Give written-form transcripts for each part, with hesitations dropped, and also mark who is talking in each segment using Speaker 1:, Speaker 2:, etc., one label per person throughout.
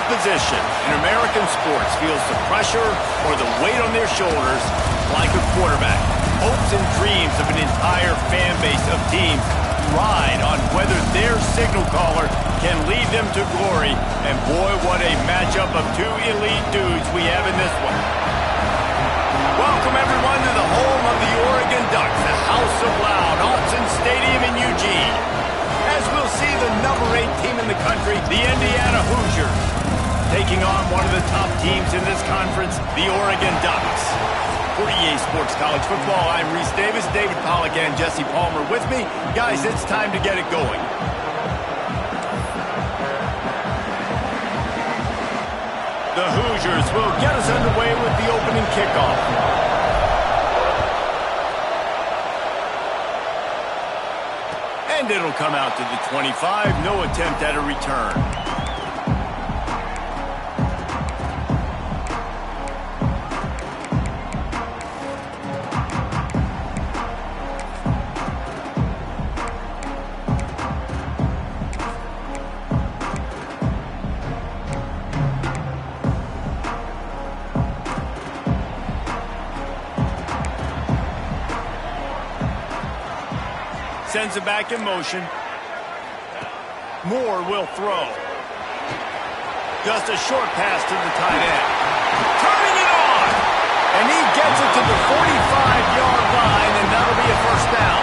Speaker 1: position in American sports feels the pressure or the weight on their shoulders like a quarterback. Hopes and dreams of an entire fan base of teams ride on whether their signal caller can lead them to glory. And boy, what a matchup of two elite dudes we have in this one. Welcome everyone to the home of the Oregon Ducks, the House of Loud, Autzen Stadium in Eugene. As we'll see the number 8 team in the country, the Indiana Hoosiers, taking on one of the top teams in this conference, the Oregon Ducks. For EA Sports College Football, I'm Reese Davis, David Pollack, and Jesse Palmer with me. Guys, it's time to get it going. The Hoosiers will get us underway with the opening kickoff. And it'll come out to the 25. No attempt at a return. Sends it back in motion. Moore will throw. Just a short pass to the tight end. Turning it on! And he gets it to the 45-yard line, and that'll be a first down.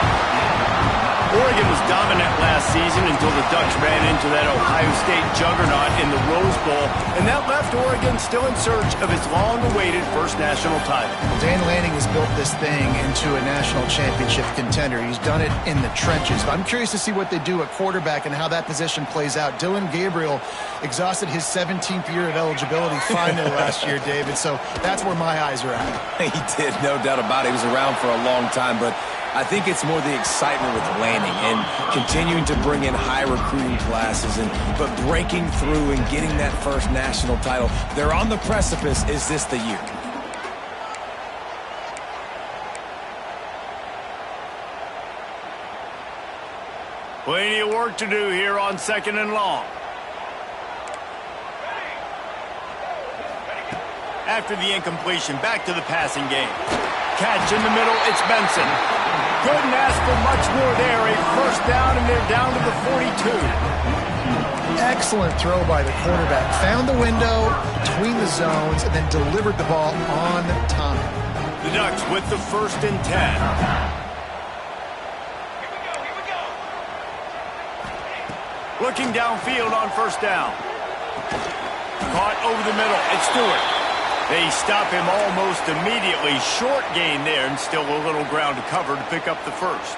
Speaker 1: Oregon was dominant last season until the Ducks ran into that Ohio State juggernaut in the Rose Bowl, and that left Oregon still in search of its long-awaited first national title.
Speaker 2: Dan Lanning has built this thing into a national championship contender. He's done it in the trenches. But I'm curious to see what they do at quarterback and how that position plays out. Dylan Gabriel exhausted his 17th year of eligibility finally last year, David, so that's where my eyes are at.
Speaker 3: He did, no doubt about it. He was around for a long time, but I think it's more the excitement with Lanning and continuing to bring in high recruiting classes, but breaking through and getting that first national title. They're on the precipice. Is this the year?
Speaker 1: Plenty of work to do here on 2nd and long. After the incompletion, back to the passing game. Catch in the middle, it's Benson. Couldn't ask for much more there. A first down, and they're down to the 42.
Speaker 2: Excellent throw by the quarterback. Found the window between the zones and then delivered the ball on time.
Speaker 1: The Ducks with the 1st and 10. Looking downfield on first down. Caught over the middle. It's Stewart. They stop him almost immediately. Short gain there, and still a little ground to cover to pick up the first.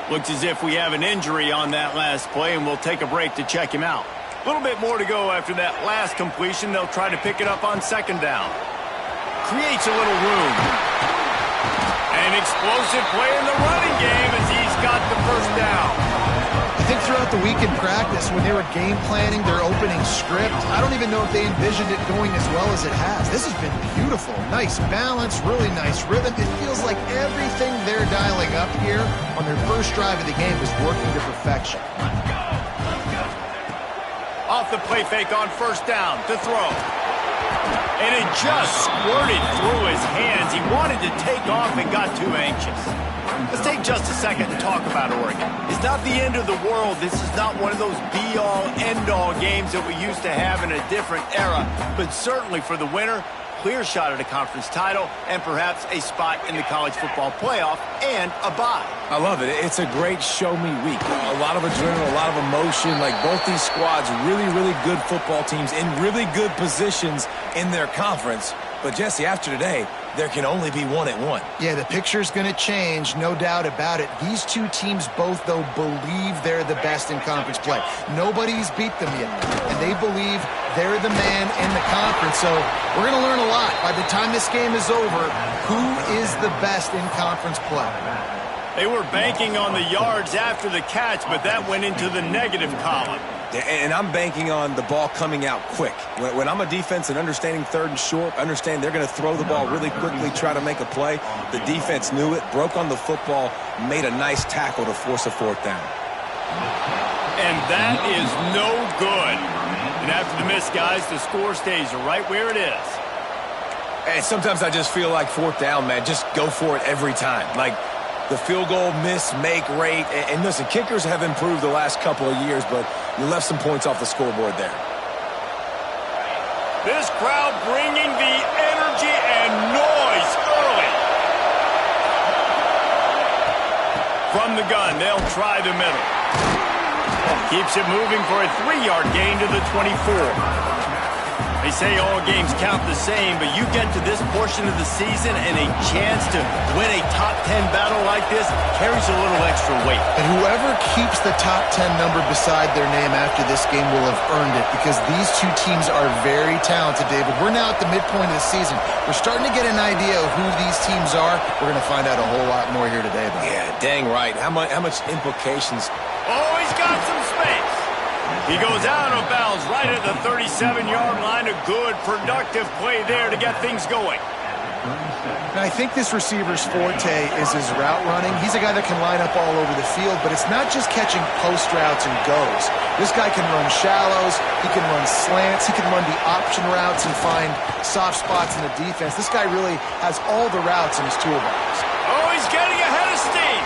Speaker 1: Looks as if we have an injury on that last play, and we'll take a break to check him out. A little bit more to go after that last completion. They'll try to pick it up on 2nd down. Creates a little room. An explosive play in the running game as he's got the first down.
Speaker 2: I think throughout the week in practice, when they were game planning their opening script, I don't even know if they envisioned it going as well as it has. This has been beautiful. Nice balance, really nice rhythm. It feels like everything they're dialing up here on their first drive of the game is working to perfection.
Speaker 1: Off the play fake on first down to throw. And it just squirted through his hands. He wanted to take off and got too anxious. Let's take just a second to talk about Oregon. It's not the end of the world. This is not one of those be-all, end-all games that we used to have in a different era. But certainly for the winner, clear shot at a conference title and perhaps a spot in the college football playoff and a bye.
Speaker 3: I love it. It's a great show-me week. A lot of adrenaline, a lot of emotion. Like both these squads, really, really good football teams in really good positions in their conference. But, Jesse, after today, there can only be one at one.
Speaker 2: Yeah, the picture's going to change, no doubt about it. These two teams both, though, believe they're the best in conference play. Nobody's beat them yet, and they believe they're the man in the conference. So we're going to learn a lot. By the time this game is over, who is the best in conference play?
Speaker 1: They were banking on the yards after the catch, but that went into the negative column.
Speaker 3: And I'm banking on the ball coming out quick. When I'm a defense and understanding 3rd and short, understand they're going to throw the ball really quickly, try to make a play. The defense knew it, broke on the football, made a nice tackle to force a 4th down.
Speaker 1: And that is no good. And after the miss, guys, the score stays right where it is.
Speaker 3: And sometimes I just feel like fourth down, man, just go for it every time. Like the field goal miss-make rate. And listen, kickers have improved the last couple of years, but you left some points off the scoreboard there.
Speaker 1: This crowd bringing the energy and noise early. From the gun, they'll try the middle. Keeps it moving for a 3-yard gain to the 24. They say all games count the same, but you get to this portion of the season and a chance to win a top 10 battle like this carries a little extra weight.
Speaker 2: And whoever keeps the top 10 number beside their name after this game will have earned it, because these two teams are very talented, David. We're now at the midpoint of the season. We're starting to get an idea of who these teams are. We're going to find out a whole lot more here today, though.
Speaker 3: Yeah, dang right. How much implications?
Speaker 1: Oh, he's got some space. He goes out of bounds right at the 37-yard line. A good, productive play there to get things going.
Speaker 2: And I think this receiver's forte is his route running. He's a guy that can line up all over the field, but it's not just catching post routes and goes. This guy can run shallows, he can run slants, he can run the option routes and find soft spots in the defense. This guy really has all the routes in his toolbox.
Speaker 1: Oh, he's getting ahead of steam.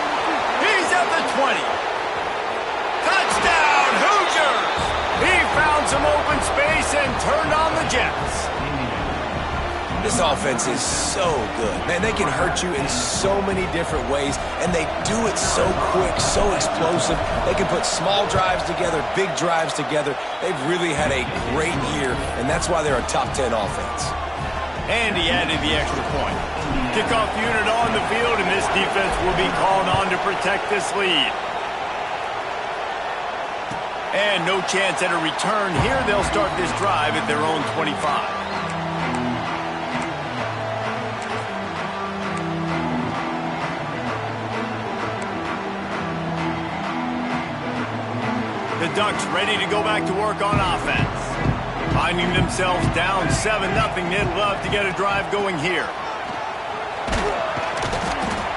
Speaker 1: He's at the 20. Touchdown, Hoosiers! He found some open space and turned on the Jets.
Speaker 3: This offense is so good. Man, they can hurt you in so many different ways, and they do it so quick, so explosive. They can put small drives together, big drives together. They've really had a great year, and that's why they're a top 10 offense.
Speaker 1: And he added the extra point. Kickoff unit on the field, and this defense will be called on to protect this lead. And no chance at a return here. They'll start this drive at their own 25. The Ducks ready to go back to work on offense. Finding themselves down 7-0, they'd love to get a drive going here.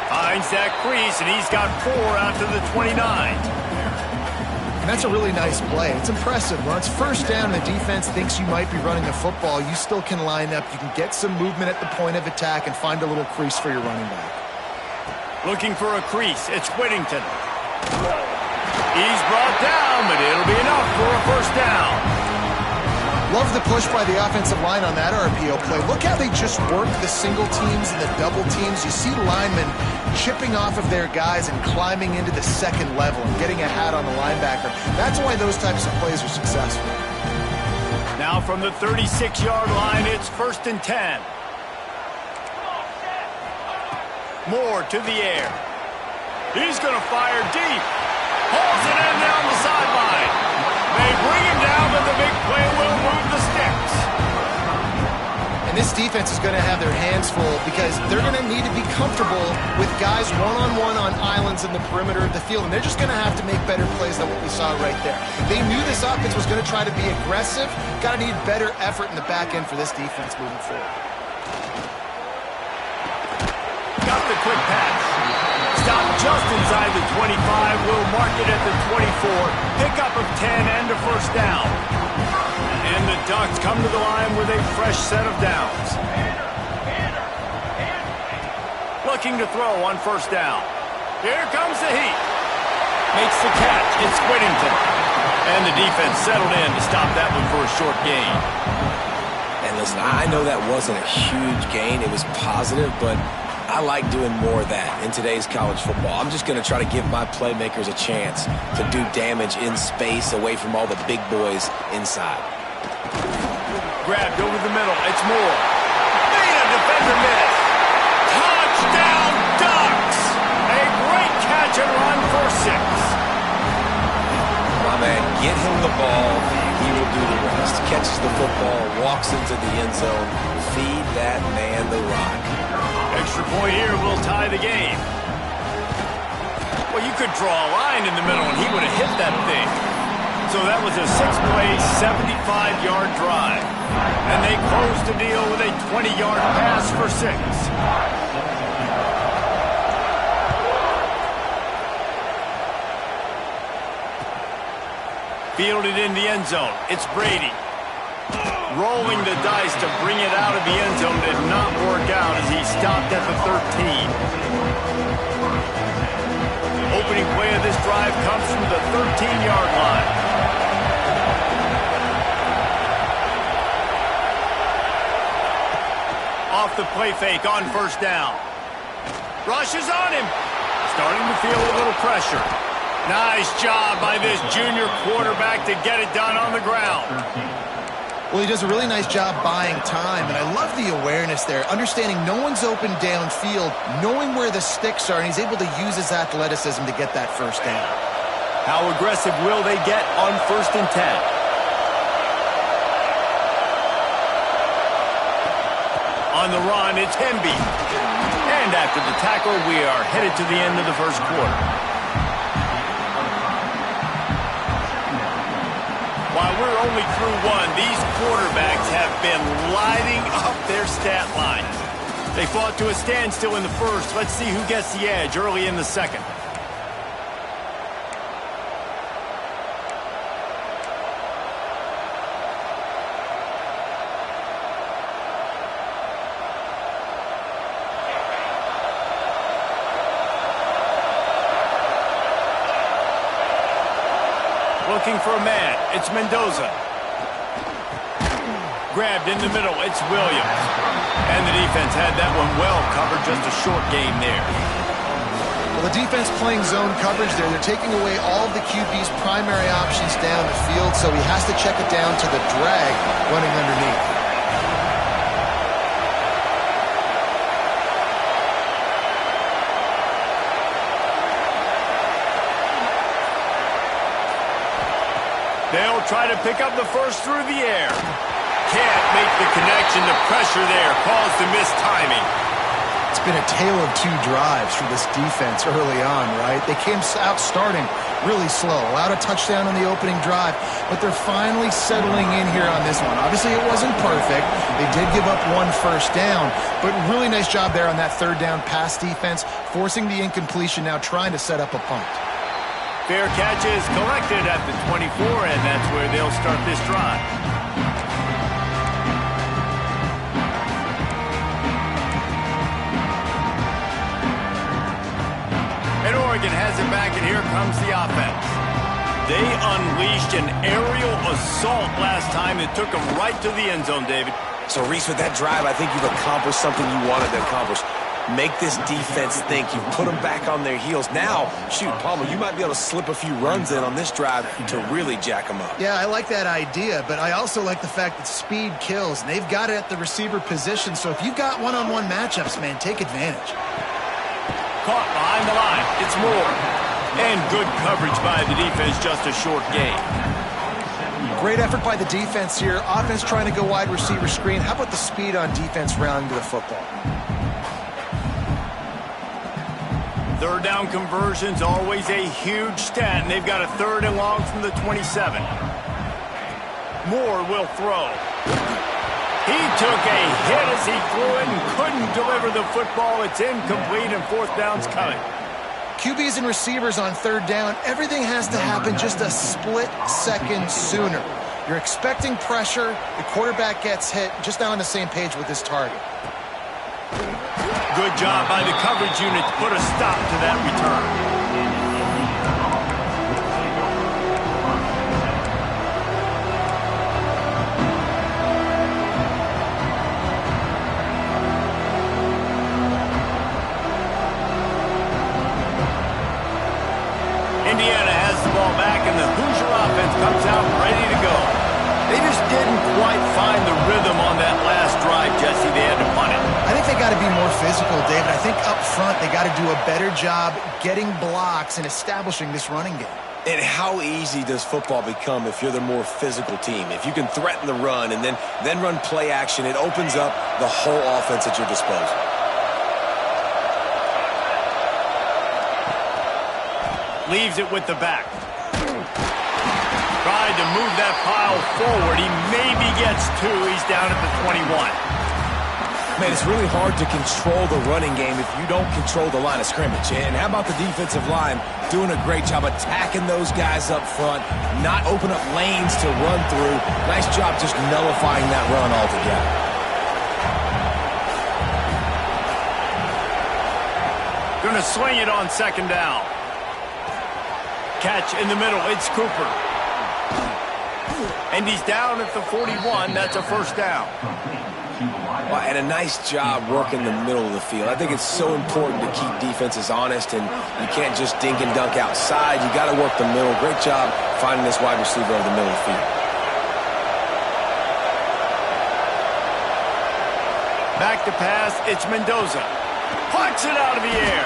Speaker 1: Finds that crease, and he's got 4 after the 29.
Speaker 2: And that's a really nice play. It's impressive. When it's first down and the defense thinks you might be running the football, you still can line up. You can get some movement at the point of attack and find a little crease for your running back.
Speaker 1: Looking for a crease. It's Whittington. He's brought down, but it'll be enough for a first down.
Speaker 2: Love the push by the offensive line on that RPO play. Look how they just work the single teams and the double teams. You see linemen chipping off of their guys and climbing into the second level and getting a hat on the linebacker. That's why those types of plays are successful.
Speaker 1: Now from the 36-yard line, it's 1st and 10. Moore to the air. He's going to fire deep. Pulls it in down the sideline. They bring him down, but the big play will move the sticks.
Speaker 2: And this defense is going to have their hands full because they're going to need to be comfortable with guys one-on-one on islands in the perimeter of the field, and they're just going to have to make better plays than what we saw right there. They knew this offense was going to try to be aggressive. Got to need better effort in the back end for this defense moving forward.
Speaker 1: Got the quick pass. Stop just inside the 25. Will mark it at the 24. Pickup of 10 and a first down. And the Ducks come to the line with a fresh set of downs. Looking to throw on first down. Here comes the heat. Makes the catch. It's Whittington. And the defense settled in to stop that one for a short gain.
Speaker 3: And listen, I know that wasn't a huge gain. It was positive, but I like doing more of that in today's college football. I'm just going to try to give my playmakers a chance to do damage in space away from all the big boys inside.
Speaker 1: Grabbed over the middle. It's Moore. Made a defender miss. Touchdown, Ducks! A great catch and run for 6.
Speaker 3: My man, get him the ball. He will do the rest. Catches the football, walks into the end zone. Feed that man the rock.
Speaker 1: Extra point here will tie the game. Well, you could draw a line in the middle and he would have hit that thing. So that was a 6-play, 75-yard drive. And they closed the deal with a 20-yard pass for 6. Fielded in the end zone. It's Brady. Rolling the dice to bring it out of the end zone did not work out as he stopped at the 13. Opening play of this drive comes from the 13-yard line. Off the play fake on first down. Rush is on him. Starting to feel a little pressure. Nice job by this junior quarterback to get it done on the ground.
Speaker 2: Well, he does a really nice job buying time, and I love the awareness there, understanding no one's open downfield, knowing where the sticks are, and he's able to use his athleticism to get that first down.
Speaker 1: How aggressive will they get on 1st and 10? On the run, it's Hemby. And after the tackle, we are headed to the end of the first quarter. While we're only through one, these quarterbacks have been lighting up their stat line. They fought to a standstill in the first. Let's see who gets the edge early in the second. Looking for a man. It's Mendoza. Grabbed in the middle. It's Williams. And the defense had that one well covered. Just a short game there.
Speaker 2: Well, the defense playing zone coverage there. They're taking away all of the QB's primary options down the field, so he has to check it down to the drag running underneath.
Speaker 1: They'll try to pick up the first through the air. Can't make the connection. The pressure there caused the missed timing.
Speaker 2: It's been a tale of two drives for this defense early on, right? They came out starting really slow, allowed a touchdown on the opening drive, but they're finally settling in here on this one. Obviously, it wasn't perfect. They did give up one first down, but really nice job there on that third down pass defense, forcing the incompletion, now trying to set up a punt.
Speaker 1: Fair catch is collected at the 24, and that's where they'll start this drive. And Oregon has it back, and here comes the offense. They unleashed an aerial assault last time that took them right to the end zone, David.
Speaker 3: So, Reese, with that drive, I think you've accomplished something you wanted to accomplish. Make this defense think. You put them back on their heels. Now, shoot, Palmer, you might be able to slip a few runs in on this drive to really jack them up.
Speaker 2: Yeah, I like that idea, but I also like the fact that speed kills, and they've got it at the receiver position, so if you've got one-on-one matchups, man, take advantage.
Speaker 1: Caught behind the line. It's Moore. And good coverage by the defense, just a short gain.
Speaker 2: Great effort by the defense here. Offense trying to go wide receiver screen. How about the speed on defense rounding to the football?
Speaker 1: Third down conversion's always a huge stat, and they've got a 3rd and long from the 27. Moore will throw. He took a hit as he threw it and couldn't deliver the football. It's incomplete, and 4th down's coming.
Speaker 2: QBs and receivers on 3rd down, everything has to happen just a split second sooner. You're expecting pressure, the quarterback gets hit, just not on the same page with his target.
Speaker 1: Good job by the coverage unit to put a stop to that return. Indiana has the ball back, and the Hoosier offense comes out ready to go. They just didn't quite find the rhythm on that last drive, Jesse. They had to punt it.
Speaker 2: I think they got to be more physical, David. I think up front they got to do a better job getting blocks and establishing this running game.
Speaker 3: And how easy does football become if you're the more physical team? If you can threaten the run and then run play action, it opens up the whole offense at your disposal.
Speaker 1: Leaves it with the back. Tried to move that pile forward. He maybe gets 2. He's down at the 21.
Speaker 3: Man, it's really hard to control the running game if you don't control the line of scrimmage. And how about the defensive line doing a great job attacking those guys up front, not open up lanes to run through. Nice job just nullifying that run altogether.
Speaker 1: Going to swing it on second down. Catch in the middle. It's Cooper. And he's down at the 41. That's a first down.
Speaker 3: Well, and a nice job working the middle of the field. I think it's so important to keep defenses honest, and you can't just dink and dunk outside. You got to work the middle. Great job finding this wide receiver over the middle of the field.
Speaker 1: Back to pass. It's Mendoza. Pucks it out of the air.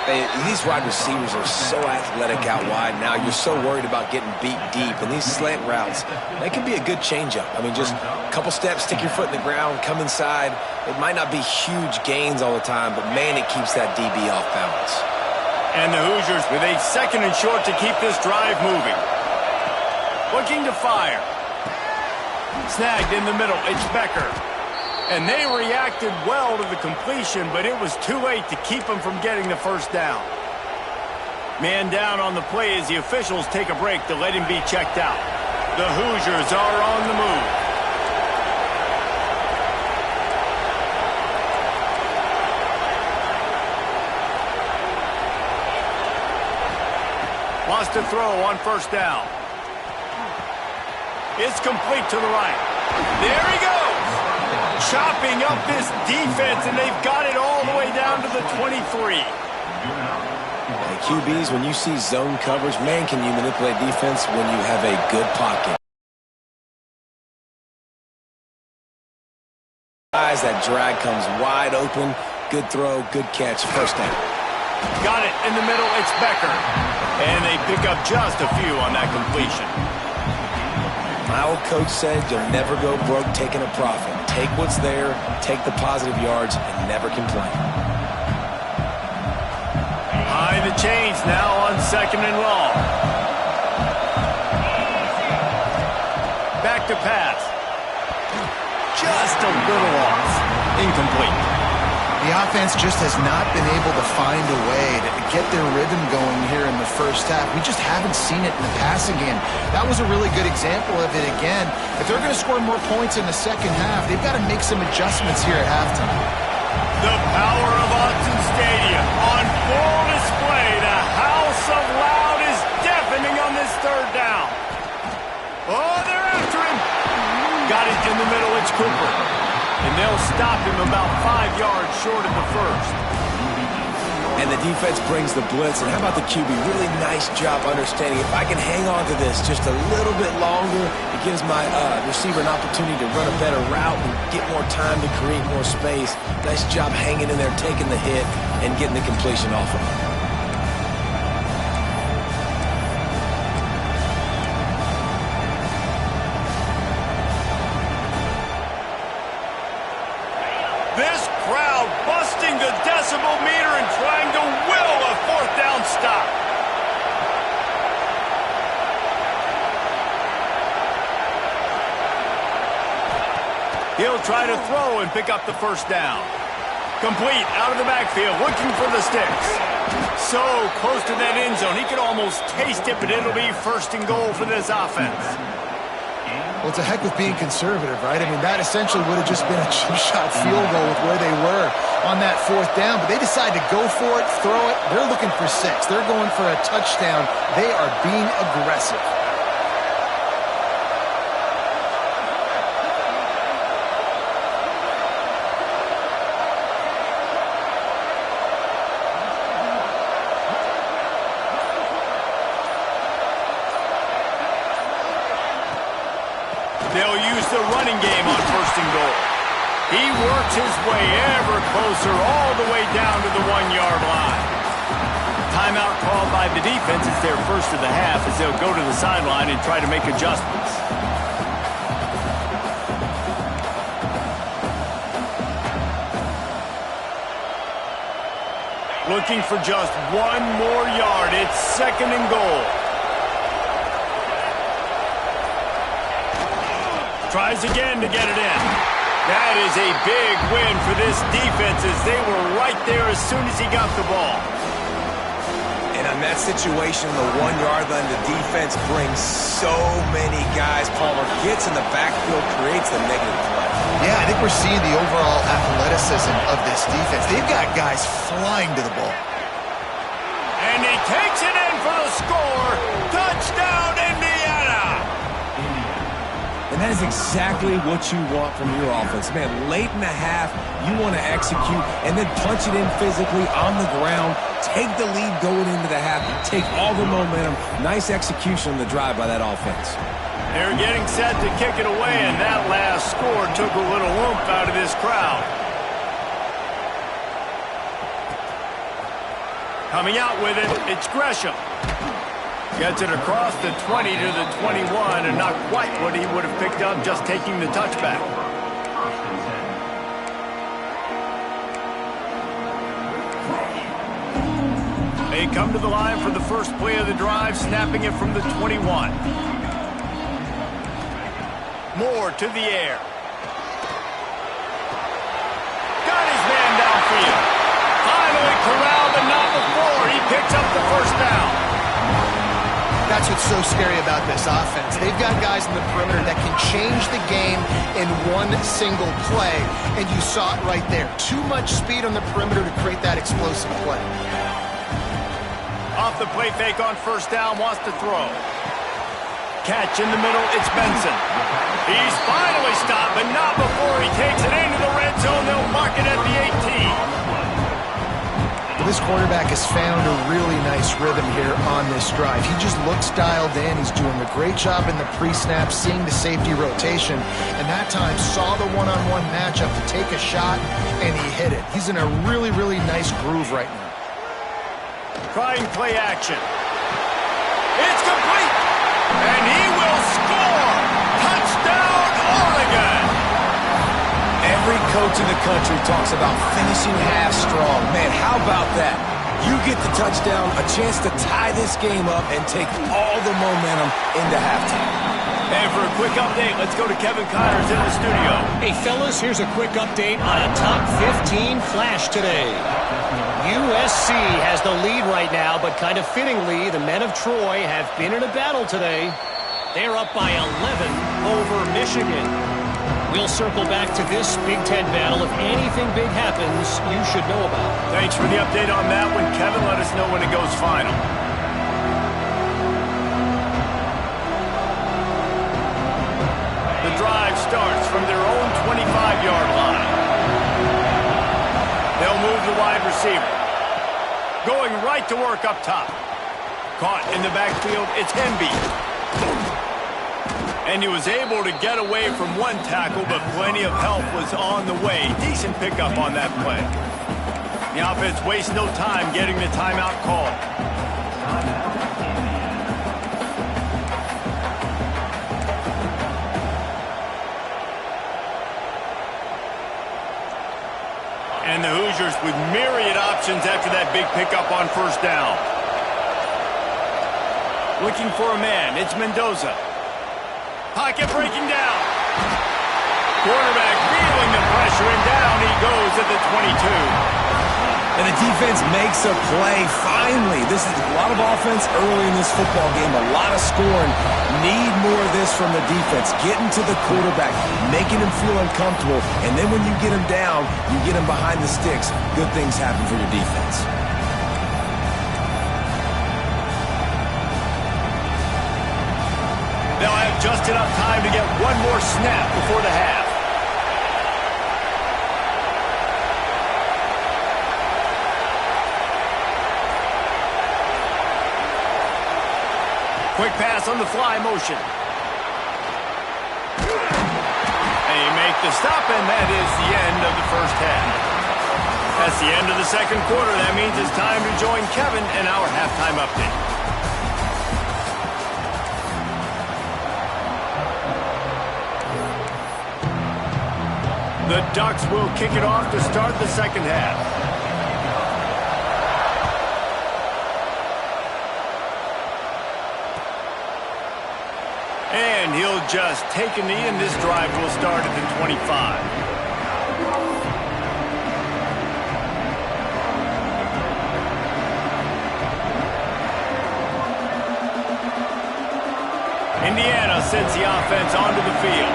Speaker 3: Hey, these wide receivers are so athletic out wide now. You're so worried about getting beat deep. And these slant routes, they can be a good changeup. I mean, just a couple steps, stick your foot in the ground, come inside. It might not be huge gains all the time, but, man, it keeps that DB off balance.
Speaker 1: And the Hoosiers with a second and short to keep this drive moving. Looking to fire. Snagged in the middle. It's Becker. And they reacted well to the completion, but it was too late to keep them from getting the first down. Man down on the play as the officials take a break to let him be checked out. The Hoosiers are on the move. Wants to throw on first down. It's complete to the right. There he goes. Chopping up this defense, and they've got it all the way down to the 23.
Speaker 3: Hey, QBs, when you see zone coverage, man, can you manipulate defense when you have a good pocket. That drag comes wide open. Good throw, good catch, first down.
Speaker 1: Got it in the middle, it's Becker. And they pick up just a few on that completion.
Speaker 3: My old coach said you'll never go broke taking a profit. Take what's there, take the positive yards, and never complain.
Speaker 1: High the chains now on second and long. Back to pass. Just a little off. Incomplete.
Speaker 2: The offense just has not been able to find a way to get their rhythm going here in the first half. We just haven't seen it in the passing game. That was a really good example of it again. If they're going to score more points in the second half, they've got to make some adjustments here at halftime.
Speaker 1: The power of Autzen Stadium on full display. The house of loud is deafening on this third down. Oh, they're after him. Got it in the middle. It's Cooper. And they'll stop him about 5 yards short of the first.
Speaker 3: And the defense brings the blitz. And how about the QB? Really nice job understanding. If I can hang on to this just a little bit longer, it gives my receiver an opportunity to run a better route and get more time to create more space. Nice job hanging in there, taking the hit, and getting the completion off of it.
Speaker 1: This crowd busting the decibel meter and trying to will a fourth down stop. He'll try to throw and pick up the first down. Complete out of the backfield, looking for the sticks. So close to that end zone, he could almost taste it, but it'll be first and goal for this offense.
Speaker 2: Well, it's a heck of being conservative, right? I mean, that essentially would have just been a chip shot field goal with where they were on that fourth down. But they decide to go for it, throw it. They're looking for 6. They're going for a touchdown. They are being aggressive.
Speaker 1: They'll use the running game on first and goal. He works his way ever closer all the way down to the 1-yard line. Timeout called by the defense. It's their first of the half as they'll go to the sideline and try to make adjustments. Looking for just 1 more yard. It's second and goal. Tries again to get it in. That is a big win for this defense as they were right there as soon as he got the ball.
Speaker 3: And on that situation, the 1-yard line, the defense brings so many guys. Palmer gets in the backfield, creates the negative play.
Speaker 2: Yeah, I think we're seeing the overall athleticism of this defense. They've got guys flying to the ball.
Speaker 1: And he takes it in for the score. Touchdown, Indiana!
Speaker 3: And that is exactly what you want from your offense. Man, late in the half, you want to execute and then punch it in physically on the ground, take the lead going into the half, take all the momentum. Nice execution on the drive by that offense.
Speaker 1: They're getting set to kick it away, and that last score took a little oomph out of this crowd. Coming out with it, it's Gresham. Gets it across the 20 to the 21, and not quite what he would have picked up just taking the touchback. They come to the line for the first play of the drive, snapping it from the 21. Moore to the air. Got his man downfield. Finally corralled, but not before. He picks up the first down.
Speaker 2: That's what's so scary about this offense. They've got guys in the perimeter that can change the game in one single play, and you saw it right there. Too much speed on the perimeter to create that explosive play.
Speaker 1: Off the play fake on first down, wants to throw. Catch in the middle, it's Benson. He's finally stopped, but not before he takes it into the red zone. They'll mark it at the 18.
Speaker 2: This quarterback has found a really nice rhythm here on this drive. He just looks dialed in. He's doing a great job in the pre-snap, seeing the safety rotation, and that time saw the one-on-one matchup to take a shot, and he hit it. He's in a really, really nice groove right now.
Speaker 1: Trying play action. It's complete, and he will score. Touchdown, Oregon.
Speaker 3: Every coach in the country talks about finishing half strong. Man, how about that? You get the touchdown, a chance to tie this game up and take all the momentum into halftime.
Speaker 1: And for a quick update, let's go to Kevin Connors in the studio.
Speaker 4: Hey, fellas, here's a quick update on a top 15 flash today. USC has the lead right now, but kind of fittingly, the men of Troy have been in a battle today. They're up by 11 over Michigan. We'll circle back to this Big Ten battle. If anything big happens, you should know about it.
Speaker 1: Thanks for the update on that one, Kevin. Let us know when it goes final. The drive starts from their own 25-yard line. They'll move the wide receiver. Going right to work up top. Caught in the backfield, it's Hemby. And he was able to get away from one tackle, but plenty of help was on the way. Decent pickup on that play. The offense wastes no time getting the timeout call. And the Hoosiers with myriad options after that big pickup on first down. Looking for a man, it's Mendoza. Pocket breaking down. Quarterback feeling the pressure, and down he goes at the 22.
Speaker 3: And the defense makes a play. Finally, this is a lot of offense early in this football game, a lot of scoring. Need more of this from the defense. Getting to the quarterback, making him feel uncomfortable, and then when you get him down, you get him behind the sticks. Good things happen for your defense.
Speaker 1: They'll have just enough time to get one more snap before the half. Quick pass on the fly motion. They make the stop, and that is the end of the first half. That's the end of the second quarter. That means it's time to join Kevin in our halftime update. The Ducks will kick it off to start the second half. And And he'll just take a knee, and this drive will start at the 25. Indiana sends the offense onto the field.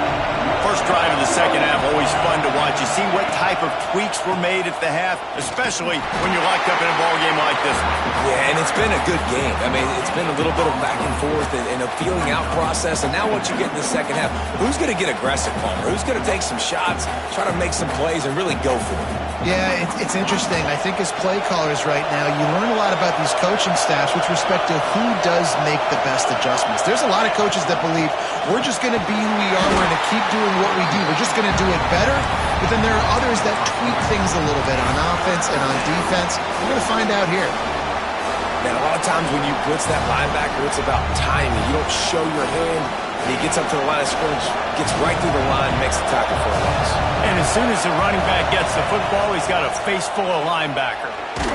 Speaker 1: First drive of the second half, always fun to watch. You see what type of tweaks were made at the half, especially when you're locked up in a ball game like this one.
Speaker 3: Yeah, and it's been a good game. I mean, it's been a little bit of back and forth and a feeling out process. And now what you get in the second half, who's going to get aggressive, Palmer? Who's going to take some shots, try to make some plays, and really go for it?
Speaker 2: Yeah, it's interesting. I think as play callers right now, you learn a lot about these coaching staffs with respect to who does make the best adjustments. There's a lot of coaches that believe we're just going to be who we are. We're going to keep doing what we do. We're just going to do it better. But then there are others that tweak things a little bit on offense and on defense. We're going to find out here.
Speaker 3: Man, a lot of times when you blitz that linebacker, it's about timing. You don't show your hand, and he gets up to the line of scrimmage, gets right through the line, makes the tackle for a loss.
Speaker 1: And as soon as the running back gets the football, he's got a face full of linebacker.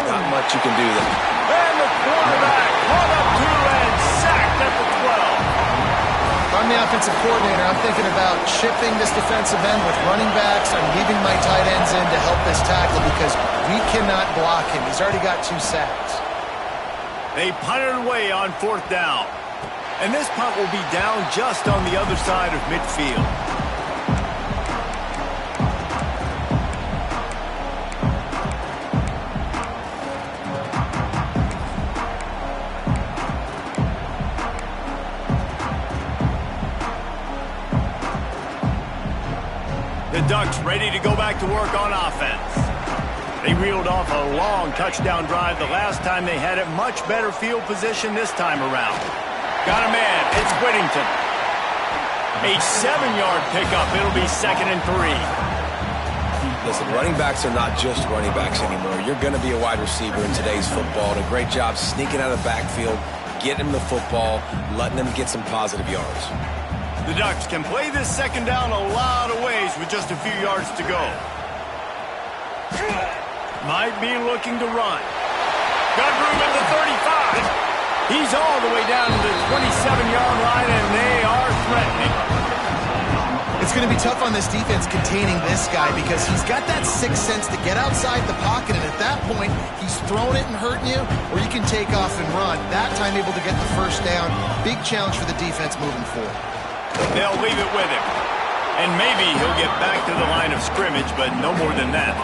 Speaker 3: Not much you can do there.
Speaker 1: And the quarterback caught up to and sacked at the 12.
Speaker 2: I'm the offensive coordinator. I'm thinking about shipping this defensive end with running backs. I'm leaving my tight ends in to help this tackle because we cannot block him. He's already got 2 sacks.
Speaker 1: They punted away on 4th down. And this punt will be down just on the other side of midfield. The Ducks ready to go back to work on offense. They reeled off a long touchdown drive the last time they had it. Much better field position this time around. Got a man. It's Whittington. A 7-yard pickup. It'll be 2nd and 3.
Speaker 3: Listen, running backs are not just running backs anymore. You're going to be a wide receiver in today's football. And a great job sneaking out of the backfield, getting him the football, letting them get some positive yards.
Speaker 1: The Ducks can play this 2nd down a lot of ways with just a few yards to go. Might be looking to run. Got room at the 35. He's all the way down to the 27-yard line, and they are threatening.
Speaker 2: It's going to be tough on this defense containing this guy because he's got that 6th sense to get outside the pocket, and at that point, he's throwing it and hurting you, or you can take off and run. That time able to get the 1st down. Big challenge for the defense moving forward.
Speaker 1: They'll leave it with him. And maybe he'll get back to the line of scrimmage, but no more than that.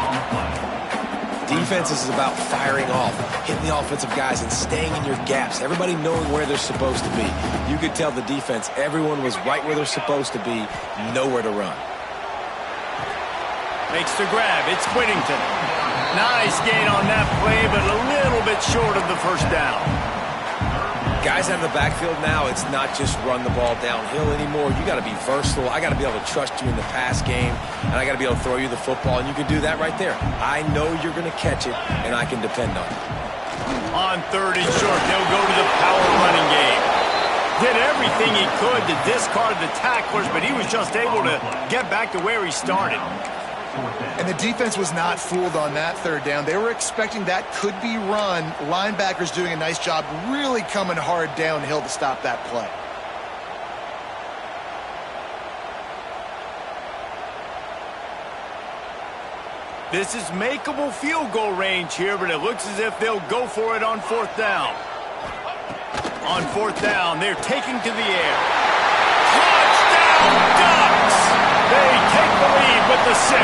Speaker 3: Defense is about firing off, hitting the offensive guys and staying in your gaps, everybody knowing where they're supposed to be. You could tell the defense, everyone was right where they're supposed to be, nowhere to run.
Speaker 1: Makes the grab. It's Whittington. Nice gain on that play, but a little bit short of the 1st down.
Speaker 3: Guys out of the backfield now, it's not just run the ball downhill anymore. You got to be versatile. I got to be able to trust you in the pass game, and I got to be able to throw you the football, and you can do that right there. I know you're going to catch it, and I can depend on it.
Speaker 1: On 3rd and short, they'll go to the power running game. Did everything he could to discard the tacklers, but he was just able to get back to where he started.
Speaker 2: And the defense was not fooled on that 3rd down. They were expecting that could be run. Linebackers doing a nice job really coming hard downhill to stop that play.
Speaker 1: This is makeable field goal range here, but it looks as if they'll go for it on 4th down. On 4th down, they're taking to the air. Touchdown, Ducks! They take the lead with the 6.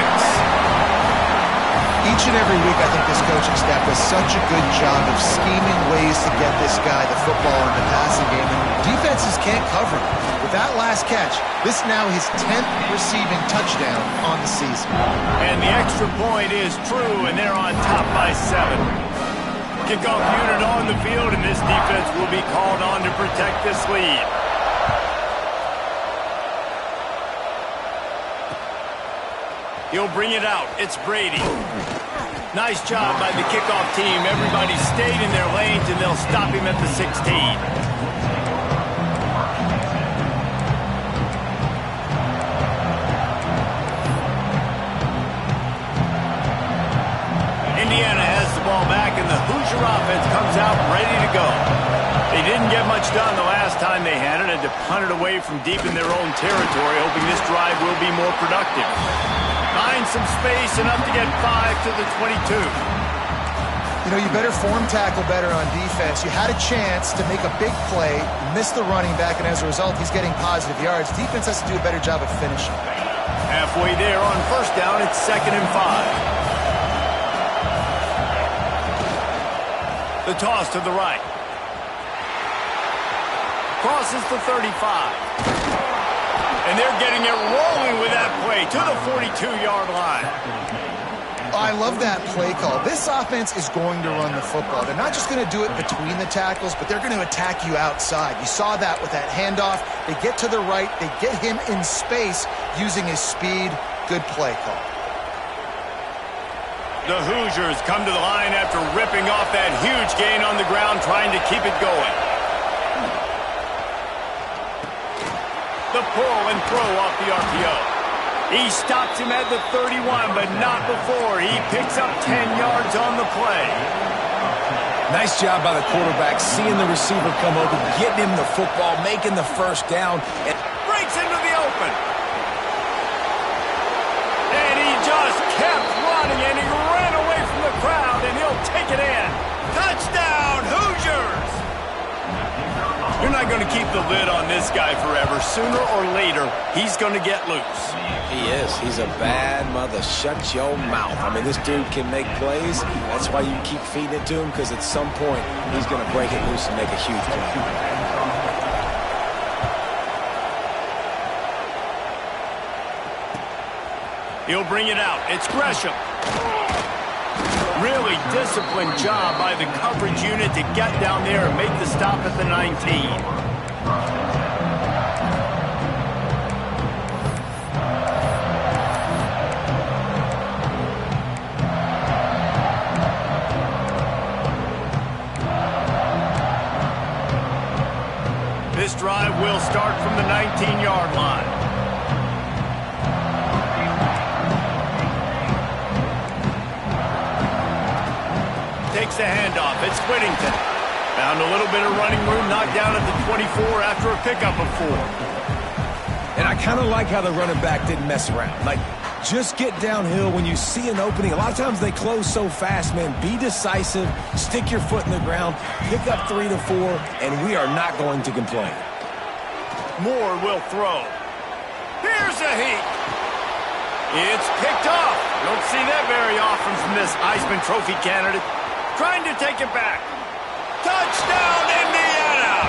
Speaker 2: Each and every week, I think this coaching staff does such a good job of scheming ways to get this guy the football in the passing game, and defenses can't cover him. With that last catch, this now his 10th receiving touchdown on the season.
Speaker 1: And the extra point is true, and they're on top by 7. Kickoff unit on the field, and this defense will be called on to protect this lead. He'll bring it out. It's Brady. Nice job by the kickoff team. Everybody stayed in their lanes, and they'll stop him at the 16. Indiana has the ball back, and the Hoosier offense comes out ready to go. They didn't get much done the last time they had it. A punt it away from deep in their own territory, hoping this drive will be more productive. Find some space, enough to get 5 to the 22.
Speaker 2: You know, you better form tackle better on defense. You had a chance to make a big play, missed the running back, and as a result, he's getting positive yards. Defense has to do a better job of finishing.
Speaker 1: Halfway there on first down, it's 2nd and 5. The toss to the right. Crosses the 35. And they're getting it rolling with that play to the 42-yard line.
Speaker 2: I love that play call. This offense is going to run the football. They're not just going to do it between the tackles, but they're going to attack you outside. You saw that with that handoff. They get to the right. They get him in space using his speed. Good play call.
Speaker 1: The Hoosiers come to the line after ripping off that huge gain on the ground, trying to keep it going. The pull and throw off the RPO. He stops him at the 31, but not before. He picks up 10 yards on the play.
Speaker 3: Nice job by the quarterback, seeing the receiver come over, getting him the football, making the first down. And
Speaker 1: breaks into the open. And he just kept running, and he ran away from the crowd, and he'll take it in. Touchdown, Hoosiers! You're not going to keep the lid on this guy forever. Sooner or later, he's going to get loose.
Speaker 3: He is. He's a bad mother. Shut your mouth. I mean, this dude can make plays. That's why you keep feeding it to him, because at some point, he's going to break it loose and make a huge play.
Speaker 1: He'll bring it out. It's Gresham. Really disciplined job by the coverage unit to get down there and make the stop at the 19. This drive will start from the 19-yard line. Takes the handoff. It's Whittington. Found a little bit of running room, knocked down at the 24 after a pickup of 4.
Speaker 3: And I kind of like how the running back didn't mess around. Like, just get downhill when you see an opening. A lot of times they close so fast, man. Be decisive, stick your foot in the ground, pick up 3 to 4, and we are not going to complain.
Speaker 1: Moore will throw. Here's a heat. It's picked off. Don't see that very often from this Heisman Trophy candidate. Trying to take it back. Touchdown, Indiana!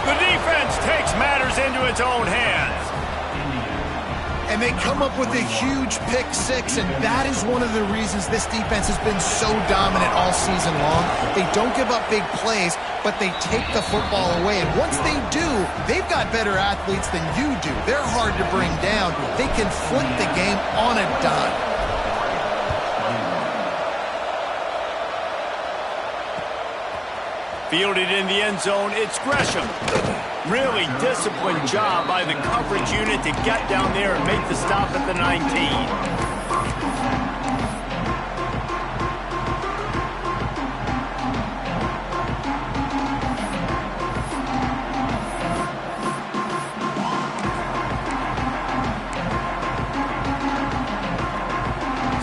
Speaker 1: The defense takes matters into its own hands.
Speaker 2: And they come up with a huge pick 6, and that is one of the reasons this defense has been so dominant all season long. They don't give up big plays, but they take the football away. And once they do, they've got better athletes than you do. They're hard to bring down. They can flip the game on a dime.
Speaker 1: Fielded in the end zone, it's Gresham. Really disciplined job by the coverage unit to get down there and make the stop at the 19.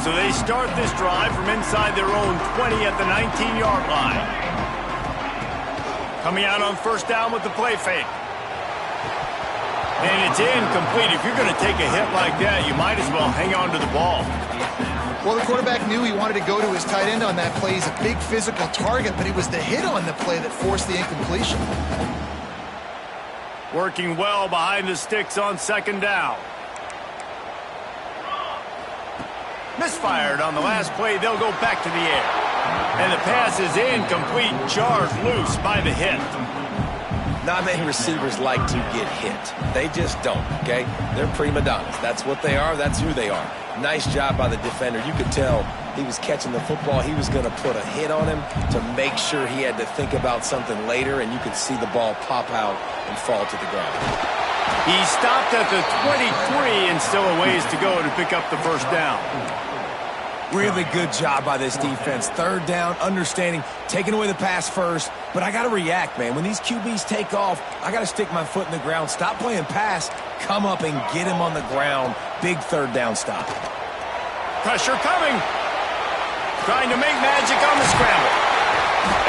Speaker 1: So they start this drive from inside their own 20 at the 19-yard line. Coming out on first down with the play fake. And it's incomplete. If you're going to take a hit like that, you might as well hang on to the ball.
Speaker 2: Well, the quarterback knew he wanted to go to his tight end on that play. He's a big physical target, but it was the hit on the play that forced the incompletion.
Speaker 1: Working well behind the sticks on second down. Misfired on the last play. They'll go back to the air. And the pass is incomplete, jarred loose by the hit.
Speaker 3: Not many receivers like to get hit. They just don't, okay? They're prima donnas. That's what they are. That's who they are. Nice job by the defender. You could tell he was catching the football. He was going to put a hit on him to make sure he had to think about something later, and you could see the ball pop out and fall to the ground.
Speaker 1: He stopped at the 23 and still a ways to go to pick up the first down.
Speaker 3: Really good job by this defense. Third down, understanding, taking away the pass first. But I got to react, man. When these QBs take off, I got to stick my foot in the ground, stop playing pass, come up and get him on the ground. Big third down stop.
Speaker 1: Pressure coming. Trying to make magic on the scramble.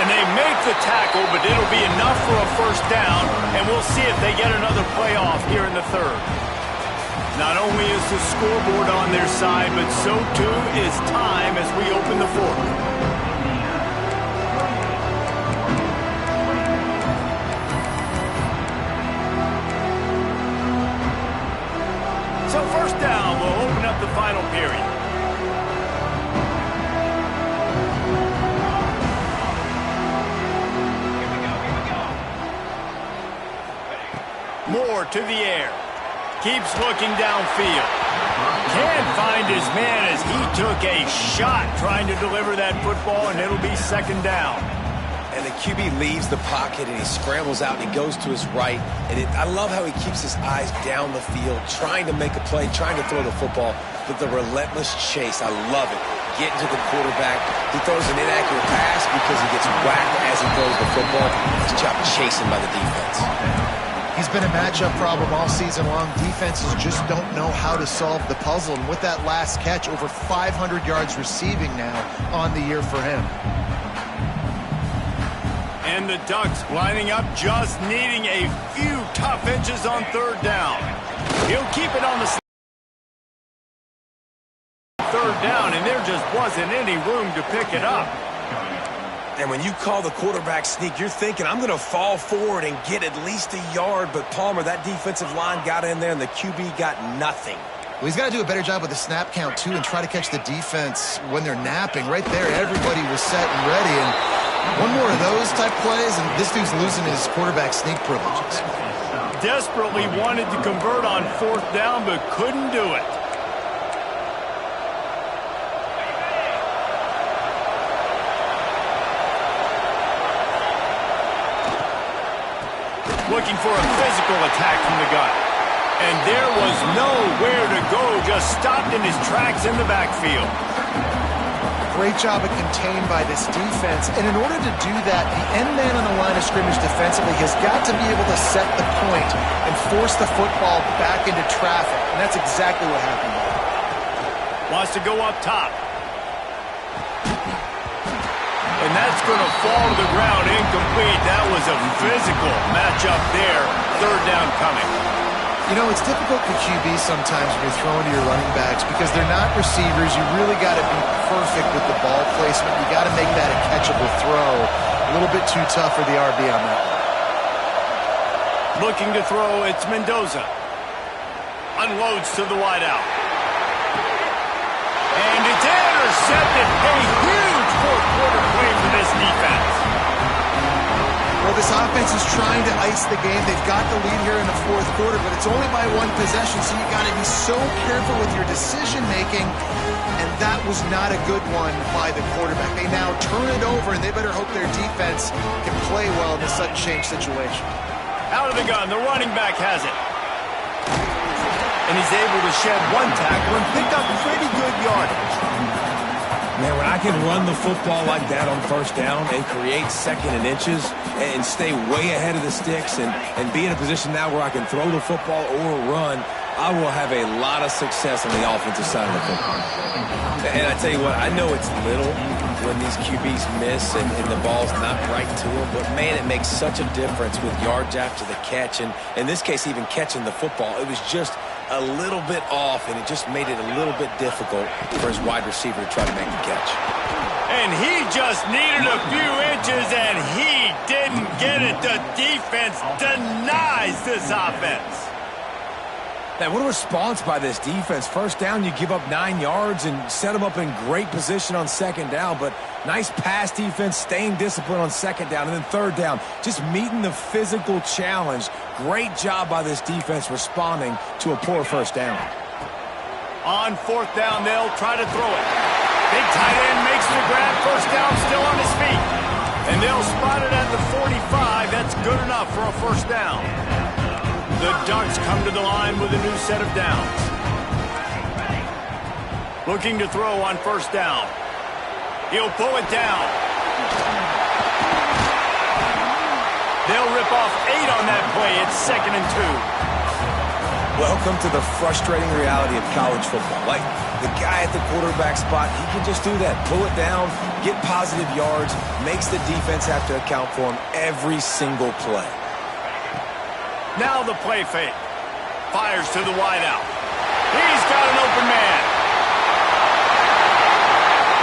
Speaker 1: And they make the tackle, but it'll be enough for a first down, and we'll see if they get another play off here in the third. Not only is the scoreboard on their side, but so too is time as we open the fourth. So first down will open up the final period. Moore to the air. Keeps looking downfield. Can't find his man as he took a shot trying to deliver that football, and it'll be second down.
Speaker 3: And the QB leaves the pocket, and he scrambles out, and he goes to his right. And I love how he keeps his eyes down the field, trying to make a play, trying to throw the football. But the relentless chase, I love it. Getting to the quarterback. He throws an inaccurate pass because he gets whacked as he throws the football. Nice job chasing by the defense.
Speaker 2: He's been a matchup problem all season long. Defenses just don't know how to solve the puzzle. And with that last catch, over 500 yards receiving now on the year for him.
Speaker 1: And the Ducks lining up, just needing a few tough inches on third down. He'll keep it on the third down, and there just wasn't any room to pick it up.
Speaker 3: And when you call the quarterback sneak, you're thinking, I'm going to fall forward and get at least a yard. But Palmer, that defensive line got in there, and the QB got nothing.
Speaker 2: Well, he's got to do a better job with the snap count, too, and try to catch the defense when they're napping. Right there, everybody was set and ready. And one more of those type plays, and this dude's losing his quarterback sneak privileges.
Speaker 1: Desperately wanted to convert on fourth down, but couldn't do it. Looking for a physical attack from the gun. And there was nowhere to go, just stopped in his tracks in the backfield.
Speaker 2: Great job of contained by this defense. And in order to do that, the end man on the line of scrimmage defensively has got to be able to set the point and force the football back into traffic. And that's exactly what happened there.
Speaker 1: Wants to go up top. And that's going to fall to the ground incomplete. That was a physical matchup there. Third down coming.
Speaker 2: You know, it's difficult for QBs sometimes when you're throwing to your running backs because they're not receivers. You really got to be perfect with the ball placement. You got to make that a catchable throw. A little bit too tough for the RB on that one.
Speaker 1: Looking to throw, it's Mendoza. Unloads to the wideout. And it's intercepted. A huge fourth quarter play for this defense.
Speaker 2: Well, this offense is trying to ice the game. They've got the lead here in the fourth quarter, but it's only by one possession, so you got to be so careful with your decision-making, and that was not a good one by the quarterback. They now turn it over, and they better hope their defense can play well in this sudden change situation.
Speaker 1: Out of the gun, the running back has it. And he's able to shed one tackle and pick up pretty good yardage.
Speaker 3: Man, when I can run the football like that on first down and create second and inches and stay way ahead of the sticks and be in a position now where I can throw the football or run, I will have a lot of success on the offensive side of the football. And I tell you what, I know it's little when these QBs miss and the ball's not right to them, but man, it makes such a difference with yards after the catch. And in this case, even catching the football, it was just a little bit off, and it just made it a little bit difficult for his wide receiver to try to make the catch.
Speaker 1: And he just needed a few inches, and he didn't get it. The defense denies this offense.
Speaker 3: Man, what a response by this defense. First down, you give up 9 yards and set them up in great position on second down, but nice pass defense, staying disciplined on second down, and then third down, just meeting the physical challenge. Great job by this defense responding to a poor first down.
Speaker 1: On fourth down, they'll try to throw it. Big tight end makes the grab. First down, still on his feet. And they'll spot it at the 45. That's good enough for a first down. The Ducks come to the line with a new set of downs. Looking to throw on first down. He'll pull it down. They'll rip off 8 on that play. It's 2nd and 2.
Speaker 3: Welcome to the frustrating reality of college football. Like, the guy at the quarterback spot, he can just do that. Pull it down, get positive yards, makes the defense have to account for him every single play.
Speaker 1: Now the play fake. Fires to the wideout. He's got an open man.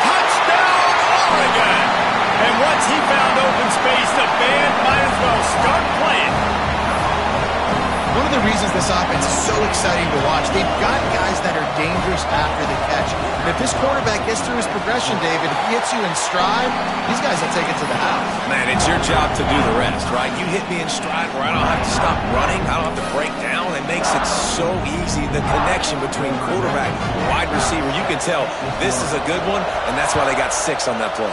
Speaker 1: Touchdown, Oregon! And once he found open space, the band might as well start playing.
Speaker 2: One of the reasons this offense is so exciting to watch, they've got guys that are dangerous after the catch. And if this quarterback gets through his progression, David, if he hits you in stride, these guys will take it to the house.
Speaker 3: Man, it's your job to do the rest, right? You hit me in stride where I don't have to stop running, I don't have to break down. It makes it so easy. The connection between quarterback and wide receiver, you can tell this is a good one, and that's why they got 6 on that play.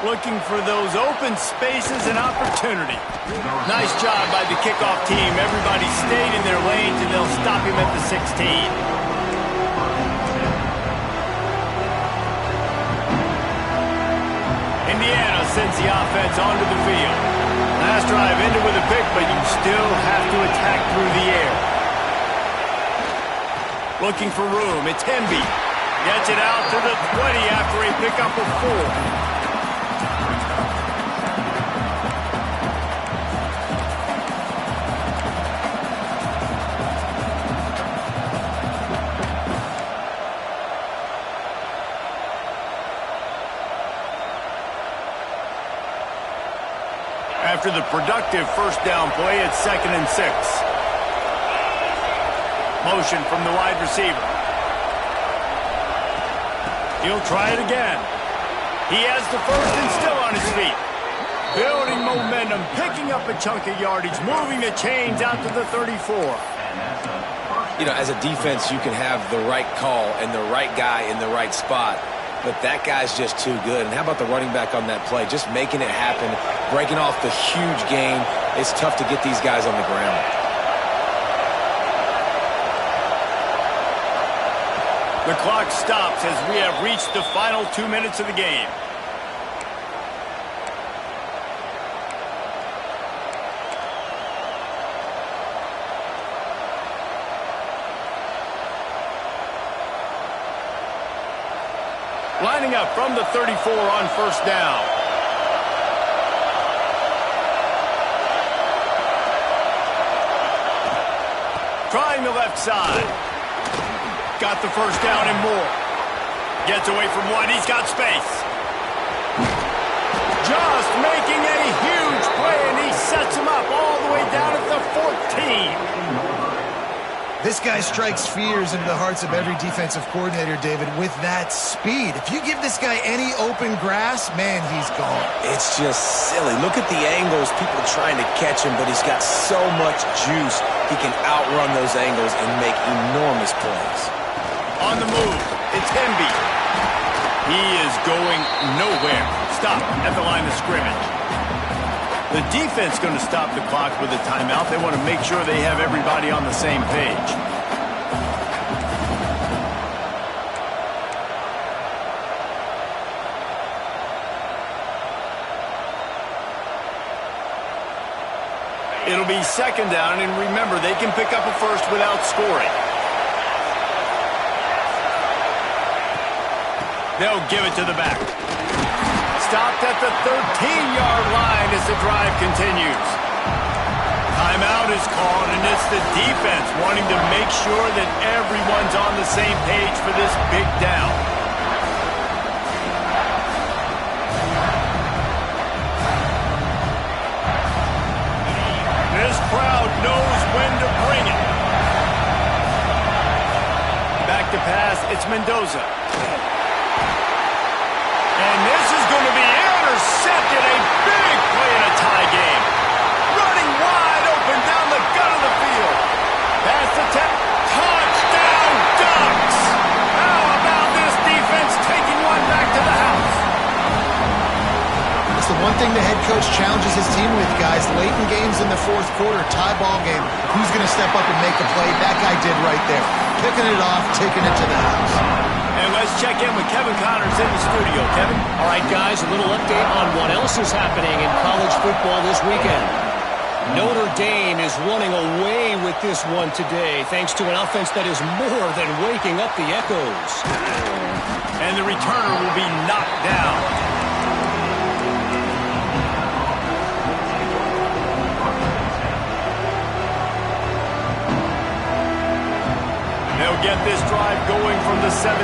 Speaker 1: Looking for those open spaces and opportunity. Nice job by the kickoff team. Everybody stayed in their lanes, and they'll stop him at the 16. Indiana sends the offense onto the field. Last drive ended with a pick, but you still have to attack through the air. Looking for room. It's Hemby. Gets it out to the 20 after a pickup of 4. After the productive first down play, it's 2nd and 6. Motion from the wide receiver. He'll try it again. He has the first and still on his feet. Building momentum, picking up a chunk of yardage, moving the chains out to the 34.
Speaker 3: You know, as a defense, you can have the right call and the right guy in the right spot. But that guy's just too good. And how about the running back on that play? Just making it happen, breaking off the huge gain. It's tough to get these guys on the ground.
Speaker 1: The clock stops as we have reached the final 2 minutes of the game. Lining up from the 34 on first down. Trying the left side. Got the first down and more. Gets away from one. He's got space. Just making a huge play, and he sets him up all the way down at the 14.
Speaker 2: This guy strikes fears into the hearts of every defensive coordinator, David, with that speed. If you give this guy any open grass, man, he's gone.
Speaker 3: It's just silly. Look at the angles, people trying to catch him, but he's got so much juice. He can outrun those angles and make enormous plays.
Speaker 1: On the move, it's Hemby. He is going nowhere. Stop at the line of scrimmage. The defense going to stop the clock with a timeout. They want to make sure they have everybody on the same page. It'll be 2nd down, and remember, they can pick up a first without scoring. They'll give it to the back. Stopped at the 13-yard line as the drive continues. Timeout is called, and it's the defense wanting to make sure that everyone's on the same page for this big down. This crowd knows when to bring it. Back to pass, it's Mendoza. And this is going to be intercepted. A big play in a tie game. Running wide open down the gut of the field. Pass the touchdown, Ducks. How about this defense taking one back to the house?
Speaker 2: It's the one thing the head coach challenges his team with, guys. Late in games in the fourth quarter, tie ball game. Who's going to step up and make a play? That guy did right there. picking it off, taking it to the house.
Speaker 1: And let's check in with Kevin Connors in the studio. Kevin?
Speaker 4: All right, guys, a little update on what else is happening in college football this weekend. Notre Dame is running away with this one today, thanks to an offense that is more than waking up the echoes.
Speaker 1: And the returner will be knocked down. They'll get this drive going from the 17.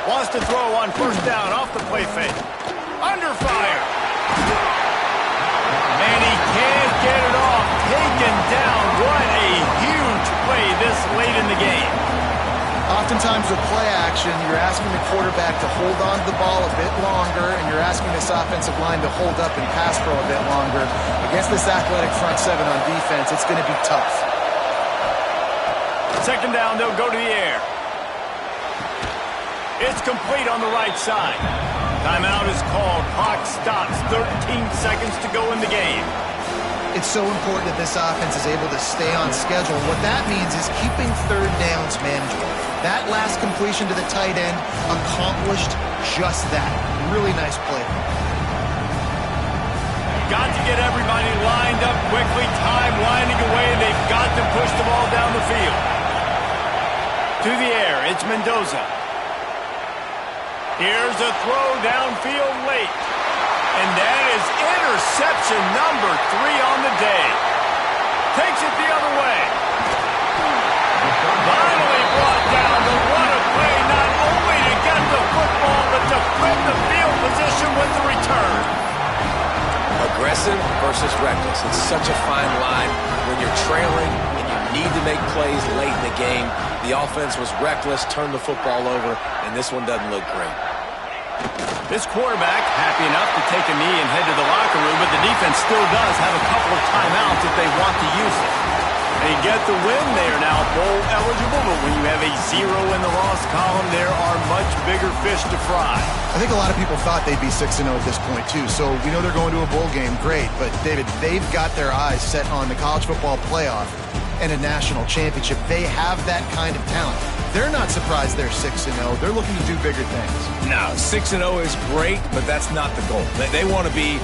Speaker 1: Wants to throw on first down off the play fake. Under fire. And he can't get it off. Taken down. What a huge play this late in the game.
Speaker 2: Oftentimes with play action, you're asking the quarterback to hold on to the ball a bit longer, and you're asking this offensive line to hold up and pass pro a bit longer. Against this athletic front seven on defense, it's going to be tough.
Speaker 1: Second down, they'll go to the air. It's complete on the right side. Timeout is called. Clock stops. 13 seconds to go in the game.
Speaker 2: It's so important that this offense is able to stay on schedule. What that means is keeping third downs manageable. That last completion to the tight end accomplished just that. Really nice play.
Speaker 1: Got to get everybody lined up quickly. Time winding away. They've got to push the ball down the field. To the air. It's Mendoza. Here's a throw downfield late. And that is interception number 3 on the day. Takes it the other way. Finally brought down, but what a play, not only to get the football, but to flip the field position with the return.
Speaker 3: Aggressive versus reckless. It's such a fine line when you're trailing and you need to make plays late in the game. The offense was reckless, turned the football over, and this one doesn't look great.
Speaker 1: This quarterback happy enough to take a knee and head to the locker room, but the defense still does have a couple of timeouts if they want to use it. They get the win. They are now bowl eligible, but when you have a 0 in the loss column, there are much bigger fish to fry.
Speaker 2: I think a lot of people thought they'd be 6-0 at this point, too. So we know they're going to a bowl game. Great. But, David, they've got their eyes set on the college football playoff and a national championship. They have that kind of talent. They're not surprised they're 6-0. They're looking to do bigger things.
Speaker 3: No, 6-0 is great, but that's not the goal. They want to be